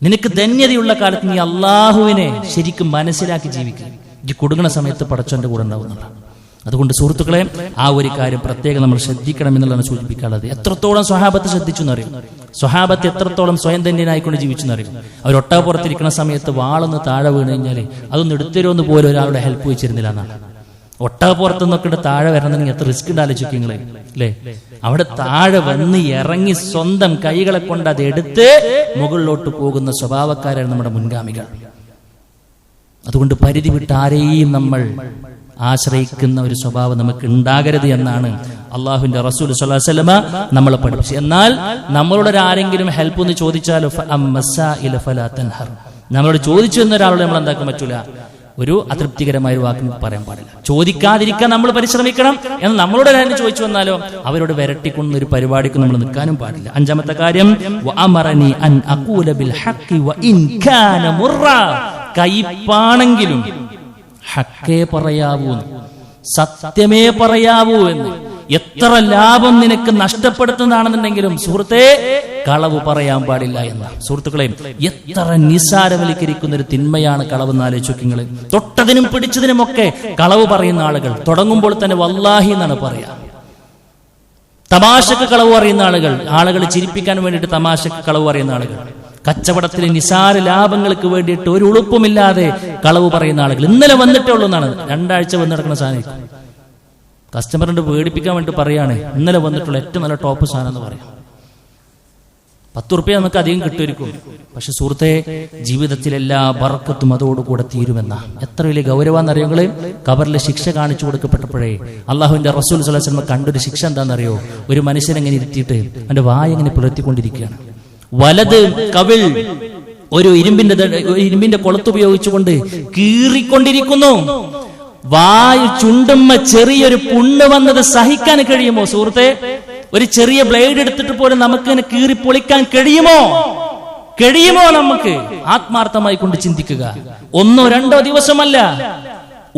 നിനക്ക് ധന്യതയുള്ള കാലത്ത് നീ അള്ളാഹുവിനെ ശരിക്കും മനസ്സിലാക്കി ജീവിക്കുക. ഈ കൊടുങ്ങണ സമയത്ത് പടച്ചോന്റെ കൂടെ ഉണ്ടാവുന്നുണ്ട്. അതുകൊണ്ട് സുഹൃത്തുക്കളെ, ആ ഒരു കാര്യം പ്രത്യേകം നമ്മൾ ശ്രദ്ധിക്കണം എന്നുള്ളതാണ് സൂചിപ്പിക്കാനുള്ളത്. എത്രത്തോളം സ്വഹാബത്ത് ശ്രദ്ധിച്ചു എന്നറിയും, സ്വഹാബത്ത് എത്രത്തോളം സ്വയം ധന്യനായിക്കൊണ്ട് ജീവിച്ചു എന്നറിയും. അവർ ഒട്ടകപ്പുറത്തിരിക്കുന്ന സമയത്ത് വാളൊന്ന് താഴെ വീണ് കഴിഞ്ഞാല് അതൊന്ന് എടുത്തരുമെന്ന് പോലും ഒരാളുടെ ഹെൽപ്പ് വെച്ചിരുന്നില്ല എന്നാണ്. ഒട്ടകപ്പുറത്ത് നിന്നൊക്കെ താഴെ വരണമെങ്കിൽ എത്ര റിസ്ക് ഉണ്ട് ആലോചിക്കുങ്ങളെ, അല്ലേ? അവിടെ താഴെ വന്ന് ഇറങ്ങി സ്വന്തം കൈകളെ കൊണ്ട് അത് എടുത്ത് മുകളിലോട്ട് പോകുന്ന സ്വഭാവക്കാരാണ് നമ്മുടെ മുൻഗാമികൾ. അതുകൊണ്ട് പരിധി വിട്ട് ആരെയും നമ്മൾ ആശ്രയിക്കുന്ന ഒരു സ്വഭാവം നമുക്ക് ഉണ്ടാകരുത് എന്നാണ് അള്ളാഹുവിന്റെ റസൂൽ സ്വല്ലല്ലാഹു അലൈഹി വസല്ലം നമ്മളെ പഠിപ്പിച്ചു. എന്നാൽ നമ്മളോട് ആരെങ്കിലും ഹെൽപ്പ് എന്ന് ചോദിച്ചാലോ, നമ്മളോട് ചോദിച്ചു എന്നൊരാളോട് നമ്മൾ എന്താക്കാൻ പറ്റൂല, ഒരു അതൃപ്തികരമായ ഒരു വാക്ക് പറയാൻ പാടില്ല. ചോദിക്കാതിരിക്കാൻ നമ്മൾ പരിശ്രമിക്കണം. എന്നാൽ നമ്മളോട് ആരെങ്കിലും ചോദിച്ചു വന്നാലോ അവരോട് വിരട്ടിക്കൊണ്ട ഒരു പരിപാടിക്ക് നമ്മൾ നിൽക്കാനും പാടില്ല. അഞ്ചാമത്തെ കാര്യം, കയ്പാണെങ്കിലും ഹക്കേ പറയാവൂ, സത്യമേ പറയാവൂ എന്ന്. എത്ര ലാഭം നിനക്ക് നഷ്ടപ്പെടുത്തുന്നതാണെന്നുണ്ടെങ്കിലും സുഹൃത്തെ, കളവ് പറയാൻ പാടില്ല എന്ന. സുഹൃത്തുക്കളെ, എത്ര നിസാരവൽക്കരിക്കുന്ന ഒരു തിന്മയാണ് കളവെന്ന് ആലോചിക്കുക. തൊട്ടതിനും പിടിച്ചതിനുമൊക്കെ കളവ് പറയുന്ന ആളുകൾ തുടങ്ങുമ്പോൾ തന്നെ വല്ലാഹി എന്നാണ് പറയാ. തമാശക്ക് കളവ് പറയുന്ന ആളുകൾ, ആളുകളെ ചിരിപ്പിക്കാൻ വേണ്ടിയിട്ട് തമാശക്ക് കളവ് പറയുന്ന ആളുകൾ, കച്ചവടത്തിലെ നിസാര ലാഭങ്ങൾക്ക് വേണ്ടിയിട്ട് ഒരു ഉളുപ്പുമില്ലാതെ കളവ് പറയുന്ന ആളുകൾ. ഇന്നലെ വന്നിട്ടേ ഉള്ളൂ എന്നാണ്, 2 ആഴ്ച വന്ന് നടക്കുന്ന സാധനം. കസ്റ്റമറിന്റെ പേടിപ്പിക്കാൻ വേണ്ടി പറയാണ്, ഇന്നലെ വന്നിട്ടുള്ള ഏറ്റവും നല്ല ടോപ്പ് സാധനം എന്ന് പറയാം. 10 റുപ്യ നമുക്ക് അധികം കിട്ടുമായിരിക്കും. പക്ഷെ സുഹൃത്തെ, ജീവിതത്തിലെല്ലാ ബർക്കത്തും അതോടുകൂടെ തീരുമെന്ന എത്ര വലിയ ഗൗരവാന്നറിയോ നിങ്ങള്? ഖബറിലെ ശിക്ഷ കാണിച്ചു കൊടുക്കപ്പെട്ടപ്പോഴേ അള്ളാഹുവിന്റെ റസൂൽ സ്വല്ലല്ലാഹു അലൈഹി വസല്ലം കണ്ടൊരു ശിക്ഷ എന്താണെന്നറിയോ? ഒരു മനുഷ്യനെങ്ങനെ ഇരുത്തിയിട്ട് അവന്റെ വായ എങ്ങനെ പുലർത്തിക്കൊണ്ടിരിക്കുകയാണ്. വലത് കവിൾ ഒരു ഇരുമ്പിന്റെ കൊളുത്തുപയോഗിച്ചുകൊണ്ട് കീറിക്കൊണ്ടിരിക്കുന്നു. വായു ചുണ്ടുമ്മ ചെറിയൊരു പുണ്ണ് വന്നത് സഹിക്കാൻ കഴിയുമോ സുഹൃത്തെ? ഒരു ചെറിയ ബ്ലേഡ് എടുത്തിട്ട് പോലും നമുക്കിങ്ങനെ കീറി പൊളിക്കാൻ കഴിയുമോ? നമുക്ക്? ആത്മാർത്ഥമായി കൊണ്ട് ചിന്തിക്കുക. 1 or 2 ദിവസമല്ല,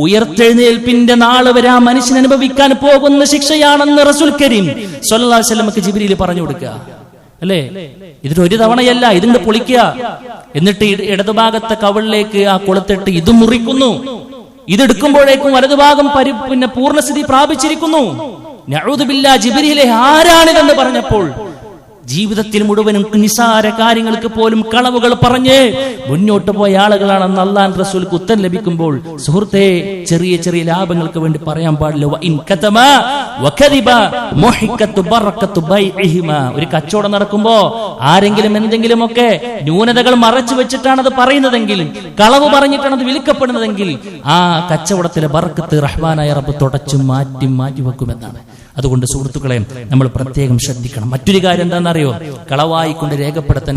ഉയർത്തെഴുന്നേൽപ്പിന്റെ നാള് വരെ ആ മനുഷ്യൻ അനുഭവിക്കാൻ പോകുന്ന ശിക്ഷയാണെന്ന് റസൂൽ കരീം സ്വല്ലല്ലാഹു അലൈഹി വസല്ലമക്ക് ജിബ്രീൽ പറഞ്ഞു കൊടുക്കുക അല്ലേ? ഇതിന് ഒരു തവണയല്ല, ഇതിന്റെ പൊളിക്കുക. എന്നിട്ട് ഇടതുഭാഗത്തെ കവിളിലേക്ക് ആ കൊളുത്തിട്ട് ഇത് മുറിക്കുന്നു. ഇതെടുക്കുമ്പോഴേക്കും വലതുഭാഗം പൂർണ്ണസ്ഥിതി പ്രാപിച്ചിരിക്കുന്നു. നഊദു ബില്ലാഹ്, ജിബ്രീലേ ആരാണിതെന്ന് പറഞ്ഞപ്പോൾ ജീവിതത്തിൽ മുഴുവനും നിസാര കാര്യങ്ങൾക്ക് പോലും കളവുകൾ പറഞ്ഞ് മുന്നോട്ട് പോയ ആളുകളാണെന്ന് അല്ലാഹുവിന്റെ റസൂലിന് ഉത്തരം ലഭിക്കുമ്പോൾ സുഹൃത്തെ, ചെറിയ ചെറിയ ലാഭങ്ങൾക്ക് വേണ്ടി പറയാൻ പാടില്ല. ഒരു കച്ചവടം നടക്കുമ്പോ ആരെങ്കിലും എന്തെങ്കിലുമൊക്കെ ന്യൂനതകൾ മറച്ചു വെച്ചിട്ടാണ് അത് പറയുന്നതെങ്കിൽ, കളവ് പറഞ്ഞിട്ടാണ് അത് വിൽക്കപ്പെടുന്നതെങ്കിൽ, ആ കച്ചവടത്തിലെ ബർക്കത്ത് റഹ്മാനായ റബ്ബ് തുടച്ചു മാറ്റി വെക്കുമെന്നാണ്. അതുകൊണ്ട് സുഹൃത്തുക്കളെ, നമ്മൾ പ്രത്യേകം ശ്രദ്ധിക്കണം. മറ്റൊരു കാര്യം എന്താണെന്നറിയോ? കളവായിക്കൊണ്ട് രേഖപ്പെടുത്താൻ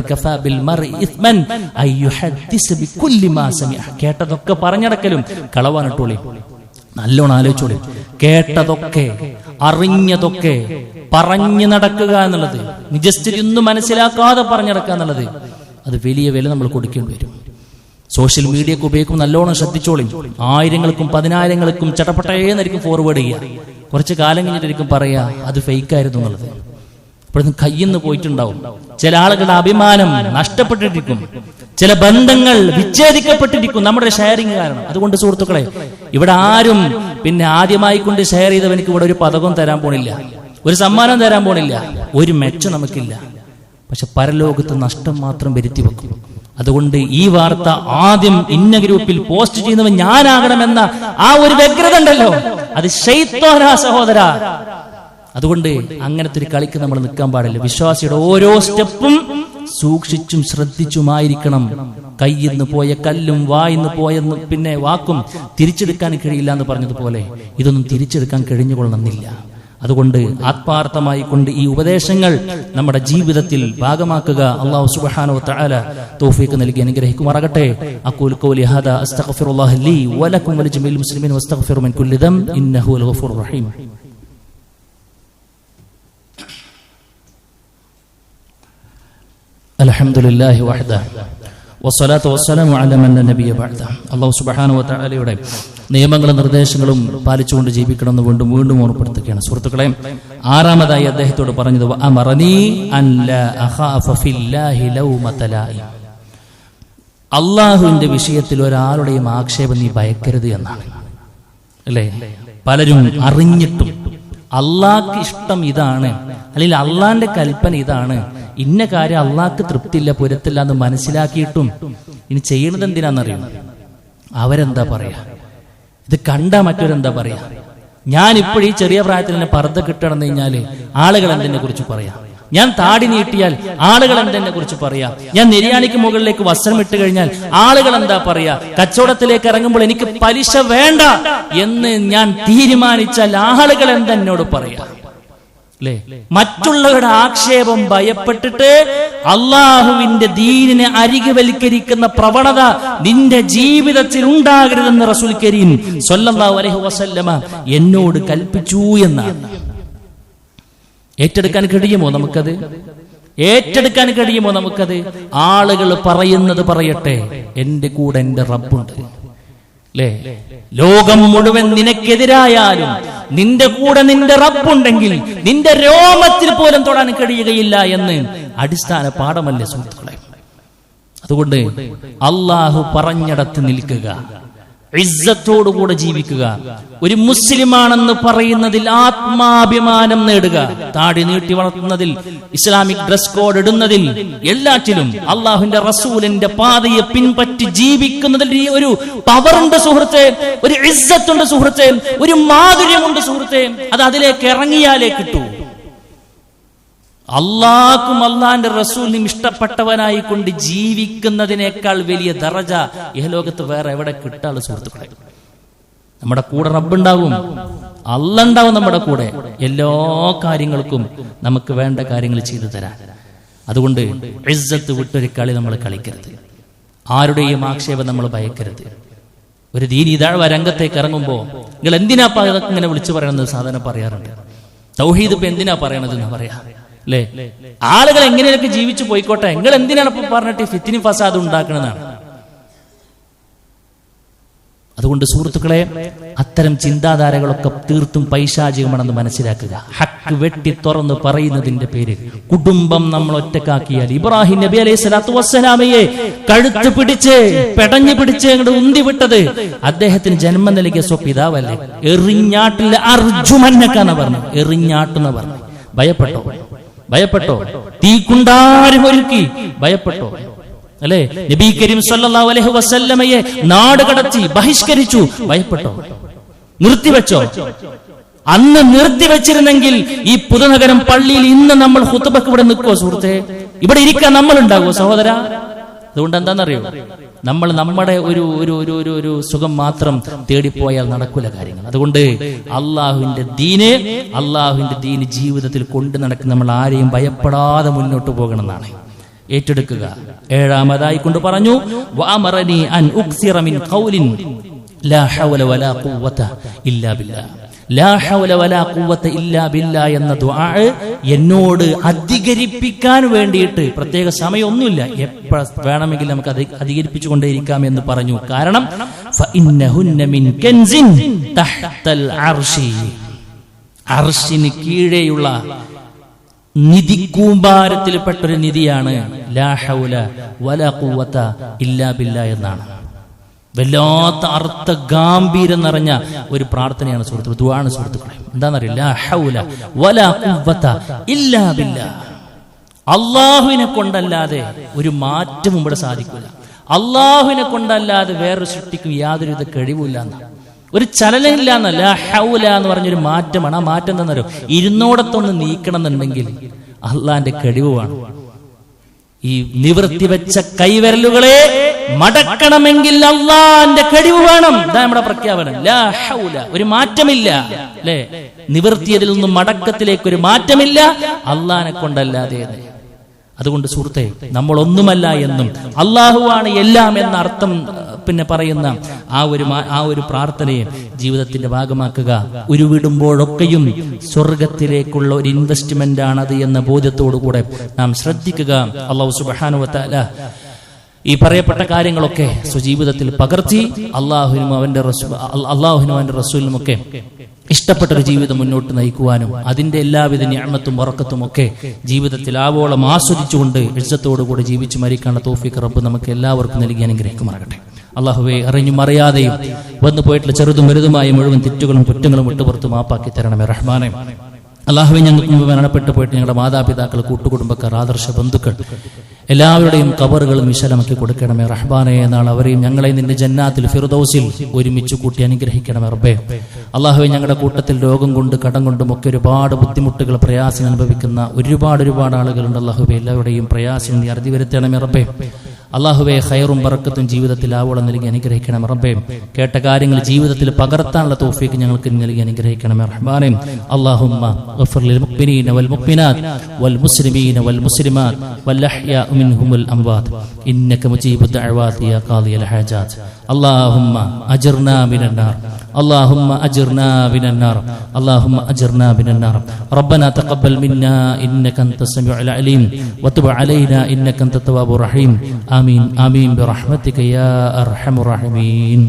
കേട്ടതൊക്കെ പറഞ്ഞടക്കലും കളവാനിട്ടോളി. നല്ലോണം ആലോചിച്ചോളി. കേട്ടതൊക്കെ അറിഞ്ഞതൊക്കെ പറഞ്ഞു നടക്കുക എന്നുള്ളത്, നിജസ്ഥിതി ഒന്നും മനസ്സിലാക്കാതെ പറഞ്ഞടക്കുക എന്നുള്ളത്, അത് വലിയ വില നമ്മൾ കൊടുക്കേണ്ടി വരും. സോഷ്യൽ മീഡിയ ഒക്കെ ഉപയോഗിക്കും, നല്ലോണം ശ്രദ്ധിച്ചോളി. 1000-ങ്ങൾക്കും 10,000-ങ്ങൾക്കും ചട്ടപ്പെട്ടേന്നായിരിക്കും ഫോർവേഡ് ചെയ്യുക. കുറച്ച് കാലം കഴിഞ്ഞിട്ടായിരിക്കും പറയാ അത് ഫേക്കായിരുന്നു എന്നുള്ളത്. അപ്പോഴൊന്നും കയ്യിൽ നിന്ന് പോയിട്ടുണ്ടാവും. ചില ആളുകളുടെ അഭിമാനം നഷ്ടപ്പെട്ടിരിക്കും, ചില ബന്ധങ്ങൾ വിച്ഛേദിക്കപ്പെട്ടിരിക്കും നമ്മുടെ ഷെയറിങ് കാരണം. അതുകൊണ്ട് സുഹൃത്തുക്കളെ, ഇവിടെ ആരും ആദ്യമായി കൊണ്ട് ഷെയർ ചെയ്തവനിക്ക് ഇവിടെ ഒരു പതകം തരാൻ പോണില്ല, ഒരു സമ്മാനം തരാൻ പോണില്ല, ഒരു മെച്ചം നമുക്കില്ല. പക്ഷെ പരലോകത്ത് നഷ്ടം മാത്രം വരുത്തി വെക്കും. അതുകൊണ്ട് ഈ വാർത്ത ആദ്യം ഇന്ന ഗ്രൂപ്പിൽ പോസ്റ്റ് ചെയ്യുന്നവൻ ഞാനാകണമെന്ന ആ ഒരു വ്യഗ്രത ഉണ്ടല്ലോ, അത് ശൈത്വാനാ സഹോദര. അതുകൊണ്ട് അങ്ങനത്തെ ഒരു കളിക്ക് നമ്മൾ നിൽക്കാൻ പാടില്ല. വിശ്വാസിയുടെ ഓരോ സ്റ്റെപ്പും സൂക്ഷിച്ചും ശ്രദ്ധിച്ചുമായിരിക്കണം. കയ്യിൽ നിന്ന് പോയ കല്ലും വായിന്ന് പോയ വാക്കും തിരിച്ചെടുക്കാൻ കഴിയില്ല എന്ന് പറഞ്ഞതുപോലെ ഇതൊന്നും തിരിച്ചെടുക്കാൻ കഴിഞ്ഞുകൊള്ളണമെന്നില്ല. അതുകൊണ്ട് ആത്മാർത്ഥമായി കൊണ്ട് ഈ ഉപദേശങ്ങൾ നമ്മുടെ ജീവിതത്തിൽ ഭാഗമാക്കുക. അല്ലാഹു സുബ്ഹാനഹു വ തആല തൗഫീഖ് നൽകി അനുഗ്രഹിക്കുമാറാകട്ടെ. അഖൂലു ഖൗലി ഹാദാ അസ്തഗ്ഫിറുല്ലാഹ ലീ വലക്കും വലിജമീൽ മുസ്ലിമീൻ വസ്തഗ്ഫിറു മിൻ കുല്ലി ദം ഇന്നഹു വൽ ഗഫൂറുർ റഹീം. അൽഹംദുലില്ലാഹി വഹ്ദഹു വസ്സലാത്തു വസ്സലാമു അലാ മൻ ലാ നബിയ്യ ബഅദഹു. അല്ലാഹു സുബ്ഹാനഹു വ തആലയുടെ നിയമങ്ങളും നിർദ്ദേശങ്ങളും പാലിച്ചുകൊണ്ട് ജീവിക്കണമെന്ന് വീണ്ടും വീണ്ടും ഓർമ്മപ്പെടുത്തുകയാണ്. സുഹൃത്തുക്കളെ, 6-മതായി അദ്ദേഹത്തോട് പറഞ്ഞത് അമറനീ അൻ ലാ അഖാഫ ഫില്ലാഹി ലൗമത ലാഇം. അല്ലാഹുവിന്റെ വിഷയത്തിൽ ഒരാളുടെയും ആക്ഷേപം നീ ഭയക്കരുത് എന്നാണ്. അല്ലേ? പലരും അറിഞ്ഞിട്ടും അള്ളാഹ്ക്ക് ഇഷ്ടം ഇതാണ്, അല്ലെങ്കിൽ അള്ളാന്റെ കൽപ്പന ഇതാണ്, ഇന്ന കാര്യം അള്ളാഹ്ക്ക് തൃപ്തിയില്ല, പൊരുത്തില്ല എന്ന് മനസ്സിലാക്കിയിട്ടും ഇനി ചെയ്യണത് എന്തിനാണെന്നറിയും? അവരെന്താ പറയാ? ഇത് കണ്ടാ മറ്റൊരെന്താ പറയാ? ഞാൻ ഇപ്പോഴീ ചെറിയ പ്രായത്തിൽ തന്നെ പർദ്ദ കിട്ടണമെന്ന് കഴിഞ്ഞാല് ആളുകൾ എന്തിനെ കുറിച്ച് പറയാ? ഞാൻ താടി നീട്ടിയാൽ ആളുകൾ എന്തെന്നെ കുറിച്ച് പറയാ? ഞാൻ നിര്യാണിക്ക് മുകളിലേക്ക് വസ്ത്രം ഇട്ട് കഴിഞ്ഞാൽ ആളുകൾ എന്താ പറയാ? കച്ചവടത്തിലേക്ക് ഇറങ്ങുമ്പോൾ എനിക്ക് പലിശ വേണ്ട എന്ന് ഞാൻ തീരുമാനിച്ചാൽ ആളുകൾ എന്തെന്നോട് പറയാ? അല്ലേ? മറ്റുള്ളവരുടെ ആക്ഷേപം ഭയപ്പെട്ടിട്ട് അള്ളാഹുവിന്റെ ദീനിനെ അരികുവൽക്കരിക്കുന്ന പ്രവണത നിന്റെ ജീവിതത്തിൽ ഉണ്ടാകരുതെന്ന് റസൂൽ കരീം സ്വല്ലല്ലാഹു അലൈഹി വസല്ലമ എന്നോട് കൽപ്പിച്ചു എന്നാണ്. ഏറ്റെടുക്കാൻ കഴിയുമോ നമുക്കത്? ഏറ്റെടുക്കാൻ കഴിയുമോ നമുക്കത്? ആളുകൾ പറയുന്നത് പറയട്ടെ, എന്റെ കൂടെ എന്റെ റബ്ബുണ്ട്. അല്ലേ? ലോകം മുഴുവൻ നിനക്കെതിരായാലും നിന്റെ കൂടെ നിന്റെ റബ്ബുണ്ടെങ്കിൽ നിന്റെ രോമത്തിൽ പോലും തൊടാൻ കഴിയുകയില്ല എന്ന് അടിസ്ഥാന പാഠമല്ലേ സുഹൃത്തുക്കളെ? അതുകൊണ്ട് അള്ളാഹു പറഞ്ഞിടത്ത് നിൽക്കുക, ഇസ്സത്തോടുകൂടെ ജീവിക്കുക, ഒരു മുസ്ലിമാണെന്ന് പറയുന്നതിൽ ആത്മാഭിമാനം നേടുക, താടി നീട്ടി വളർത്തുന്നതിൽ, ഇസ്ലാമിക് ഡ്രസ് കോഡ് ഇടുന്നതിൽ, എല്ലാറ്റിലും അള്ളാഹുവിന്റെ റസൂലിന്റെ പാതയെ പിൻപറ്റി ജീവിക്കുന്നതിൽ ഒരു പവറുണ്ട് സുഹൃത്തെ, ഒരു ഇസ്സത്തുണ്ട് സുഹൃത്തെ, ഒരു മാധുര്യമുണ്ട് സുഹൃത്തെ. അത് അതിലേക്ക് ഇറങ്ങിയാലേ കിട്ടൂ. അള്ളാഹ്ക്കും അള്ളാന്റെ റസൂലിനും ഇഷ്ടപ്പെട്ടവനായിക്കൊണ്ട് ജീവിക്കുന്നതിനേക്കാൾ വലിയ ദറജ ഇഹലോകത്ത് വേറെ എവിടെ കിട്ടാള് സുഹൃത്തുക്കളെ. നമ്മുടെ കൂടെ റബ്ബുണ്ടാവും, അള്ളാഹ് ഉണ്ടാവും നമ്മുടെ കൂടെ, എല്ലാ കാര്യങ്ങൾക്കും നമുക്ക് വേണ്ട കാര്യങ്ങൾ ചെയ്തു തരാൻ. അതുകൊണ്ട് ഇസ്സത്ത് വിട്ടൊരു കളി നമ്മൾ കളിക്കരുത്, ആരുടെയും ആക്ഷേപം നമ്മൾ ഭയക്കരുത്. ഒരു ദീനി ദഅവ രംഗത്തേക്ക് ഇറങ്ങുമ്പോൾ നിങ്ങൾ എന്തിനാ ഇതൊക്കെ ഇങ്ങനെ വിളിച്ചു പറയണമെന്ന് സാധാരണ പറയാറുണ്ട്. തൗഹീദ് ഇപ്പൊ എന്തിനാ പറയണത് എന്ന് പറയാ അല്ലേ? ആളുകൾ എങ്ങനെയൊക്കെ ജീവിച്ചു പോയിക്കോട്ടെ, നിങ്ങൾ എന്തിനാണ് ഇപ്പൊ പറഞ്ഞിട്ട് ഫിത്നി ഫസാദ് ഉണ്ടാക്കണമെന്നാണ്. അതുകൊണ്ട് സുഹൃത്തുക്കളെ, അത്തരം ചിന്താധാരകളൊക്കെ തീർത്തും പൈശാചികമാണെന്ന് മനസ്സിലാക്കുക. ഹക്ക് വെട്ടി തുറന്ന് പറയുന്നതിന്റെ പേര് കുടുംബം നമ്മൾ ഒറ്റക്കാക്കിയാൽ, ഇബ്രാഹിം നബി അലൈഹി സ്വലാത്തു വസ്സലാമയെ കഴുത്ത് പിടിച്ച് പെടഞ്ഞു പിടിച്ച് അങ്ങോട്ട് ഉന്തി വിട്ടത് അദ്ദേഹത്തിന് ജന്മം നൽകിയ സ്വപിതാവല്ലേ? എറിഞ്ഞാട്ടില്ല അർജുമന്നക്കാന്ന് പറഞ്ഞു, എറിഞ്ഞാട്ടെന്ന് പറഞ്ഞു. ഭയപ്പെട്ടോ? തീക്കുണ്ടാരം ഒരുക്കി ഭയപ്പെട്ടോ? അല്ലേ? നബി കരീം സല്ലല്ലാഹു അലൈഹി വസല്ലമയെ നാട് കടത്തി ബഹിഷ്കരിച്ചു, ഭയപ്പെട്ടോ? നിർത്തിവെച്ചോ? അന്ന് നിർത്തിവെച്ചിരുന്നെങ്കിൽ ഈ പുതുനഗരം പള്ളിയിൽ ഇന്ന് നമ്മൾ ഖുത്ബക്ക് ഇവിടെ നിൽക്കുവോ സുഹൃത്തെ? ഇവിടെ ഇരിക്കാൻ നമ്മൾ ഉണ്ടാകുമോ സഹോദര? അതുകൊണ്ട് എന്താണെന്നറിയോ, നമ്മൾ നമ്മുടെ ഒരു സുഖം മാത്രം തേടിപ്പോയാൽ നടക്കൂല കാര്യങ്ങൾ. അതുകൊണ്ട് അള്ളാഹുവിന്റെ ദീന് ജീവിതത്തിൽ കൊണ്ടു നടക്കുന്ന നമ്മൾ ആരെയും ഭയപ്പെടാതെ മുന്നോട്ട് പോകണമെന്നാണ് ഏറ്റെടുക്കുക. ഏഴാമതായി കൊണ്ട് പറഞ്ഞു, വഅമറനി അൻ ഉക്സിറ മിൻ ഖൗലിൻ ലാ ഹൗല വലാ ഖുവത ഇല്ലാ ബില്ലാഹ്. ലാ ഹൗല വലാ ഖുവത ഇല്ലാ ബില്ലാഹ് എന്ന ദുആ എന്നോട് അധികരിപ്പിക്കാൻ വേണ്ടിയിട്ട് പ്രത്യേക സമയമൊന്നുമില്ല, എപ്പോൾ വേണമെങ്കിലും നമുക്ക് അധികരിപ്പിച്ചുകൊണ്ടേയിരിക്കാം എന്ന് പറഞ്ഞു. കാരണം ഫഇന്നഹുന്ന മിൻ കൻസിൻ തഹ്തൽ അർശി, അർശിന് കീഴെയുള്ള നിധി കൂമ്പാരത്തിൽപ്പെട്ടൊരു നിധിയാണ് ലാ ഹൗല വലാ ഖുവത ഇല്ലാ ബില്ലാഹ് എന്നാണ്. വല്ലാത്ത അർത്ഥ ഗാംഭീര്യം നിറഞ്ഞ ഒരു പ്രാർത്ഥനയാണ് സുഹൃത്തുക്കളെ, ദുആണ് സുഹൃത്തുക്കളെ. എന്താണെന്നറിയില്ല, ലാ ഹൗല വലാ ഖുവത ഇല്ലാ ബില്ലാഹ്. അള്ളാഹുവിനെ കൊണ്ടല്ലാതെ ഒരു മാറ്റം ഇവിടെ സാധിക്കില്ല. അള്ളാഹുവിനെ കൊണ്ടല്ലാതെ വേറൊരു സൃഷ്ടിക്കും യാതൊരുവിധ കഴിവില്ല, ഒരു ചലനമില്ല എന്നല്ല. ഹൗല എന്ന് പറഞ്ഞൊരു മാറ്റമാണ്. ആ മാറ്റം എന്താണെന്നറിയോ, ഇരുന്നോടത്തൊന്ന് നീക്കണം എന്നുണ്ടെങ്കിൽ അള്ളാന്റെ കഴിവാണ്. ഈ നിവൃത്തി വെച്ച കൈവിരലുകളെ മടക്കണമെങ്കിൽ അള്ളാന്റെ കഴിവ് വേണം. ഇതാ നമ്മുടെ പ്രഖ്യാപനം. ലാ ഹൗല, ഒരു മാറ്റമില്ല അല്ലെ? നിവൃത്തിയതിൽ നിന്നും മടക്കത്തിലേക്ക് ഒരു മാറ്റമില്ല അള്ളാനെ കൊണ്ടല്ലാതെ. അതുകൊണ്ട് സുഹൃത്തെ, നമ്മൾ ഒന്നുമല്ല എന്നും അള്ളാഹുവാണ് എല്ലാം എന്ന അർത്ഥം പറയുന്ന ആ ഒരു പ്രാർത്ഥനയെ ജീവിതത്തിന്റെ ഭാഗമാക്കുക. ഉരുവിടുമ്പോഴൊക്കെയും സ്വർഗത്തിലേക്കുള്ള ഒരു ഇൻവെസ്റ്റ്മെന്റ് ആണത് എന്ന ബോധ്യത്തോടുകൂടെ നാം ശ്രദ്ധിക്കുക. അല്ലാഹു സുബ്ഹാനഹു വ തആല ഈ പറയപ്പെട്ട കാര്യങ്ങളൊക്കെ സ്വജീവിതത്തിൽ പകർത്തി അള്ളാഹുവിനും അവന്റെ റസൂലിനുമൊക്കെ ഇഷ്ടപ്പെട്ടൊരു ജീവിതം മുന്നോട്ട് നയിക്കുവാനും അതിന്റെ എല്ലാവിധ നിഅമത്തും ബറക്കത്തും ഒക്കെ ജീവിതത്തിൽ ആവോളം ആസ്വദിച്ചുകൊണ്ട് ഇസ്സത്തോടുകൂടി ജീവിച്ചു മരിക്കാനുള്ള തൗഫീഖ് റബ്ബ് നമുക്ക് എല്ലാവർക്കും നൽകി അനുഗ്രഹിക്കുമാറാകട്ടെ. അള്ളാഹുവേ, അറിഞ്ഞും അറിയാതെയും വന്നു പോയിട്ടുള്ള ചെറുതും വലുതുമായ മുഴുവൻ തെറ്റുകളും കുറ്റങ്ങളും വിട്ടുപുറത്ത് മാപ്പാക്കി തരണമേ റഹ്മാനെ. അള്ളാഹുവേ, ഞങ്ങൾക്ക് മുമ്പ് മരണപ്പെട്ടു പോയിട്ട് ഞങ്ങളുടെ മാതാപിതാക്കൾ, കൂട്ടുകുടുംബക്കാർ, ആദർശ ബന്ധുക്കൾ എല്ലാവരുടെയും ഖബറുകളും വിശാലമാക്കി കൊടുക്കണമേ റഹ്മാനെ. എന്നാണ് അവരെയും ഞങ്ങളെയും നിന്റെ ജന്നാത്തിൽ ഫിർദൗസിൽ ഒരുമിച്ച് കൂട്ടി അനുഗ്രഹിക്കണമേ റബ്ബേ. അള്ളാഹുവേ, ഞങ്ങളുടെ കൂട്ടത്തിൽ രോഗം കൊണ്ട് കടം കൊണ്ടും ഒക്കെ ഒരുപാട് ബുദ്ധിമുട്ടുകൾ പ്രയാസം അനുഭവിക്കുന്ന ഒരുപാട് ആളുകളുണ്ട്. അള്ളാഹുവേ, എല്ലാവരുടെയും പ്രയാസം നീ അറുതി വരുത്തണമേ റബ്ബേ. അള്ളാഹുവേ, ഖൈറും ബറക്കത്തും ജീവിതത്തിൽ ആവോളം നൽകി അനുഗ്രഹിക്കണം റബ്ബേ. കേട്ട കാര്യങ്ങൾ ജീവിതത്തിൽ പകർത്താനുള്ള തൗഫീഖ് ഞങ്ങൾക്ക് നൽകി അനുഗ്രഹിക്കണം റഹ്മാനെ. അല്ലാഹുമ്മ ഗഫിർ ലിൽ മുഅ്മിനീന വൽ മുഅ്മിനാത്ത് വൽ മുസ്ലിമീന വൽ മുസ്ലിമാത്ത് വൽ അഹ്യാഉ മിൻഹും വൽ അംവാത്ത് ഇന്നക മുജീബു ദഅവാതി യാ ഖാദിയൽ ഹാജാത്ത്. അല്ലാഹുമ്മ അജിർനാ മിനൻ നാർ, اللهم أجرنا من النار، اللهم أجرنا من النار. ربنا تقبل منا إنك أنت السميع العليم وتب علينا إنك أنت التواب الرحيم. آمين آمين برحمتك يا أرحم الراحمين.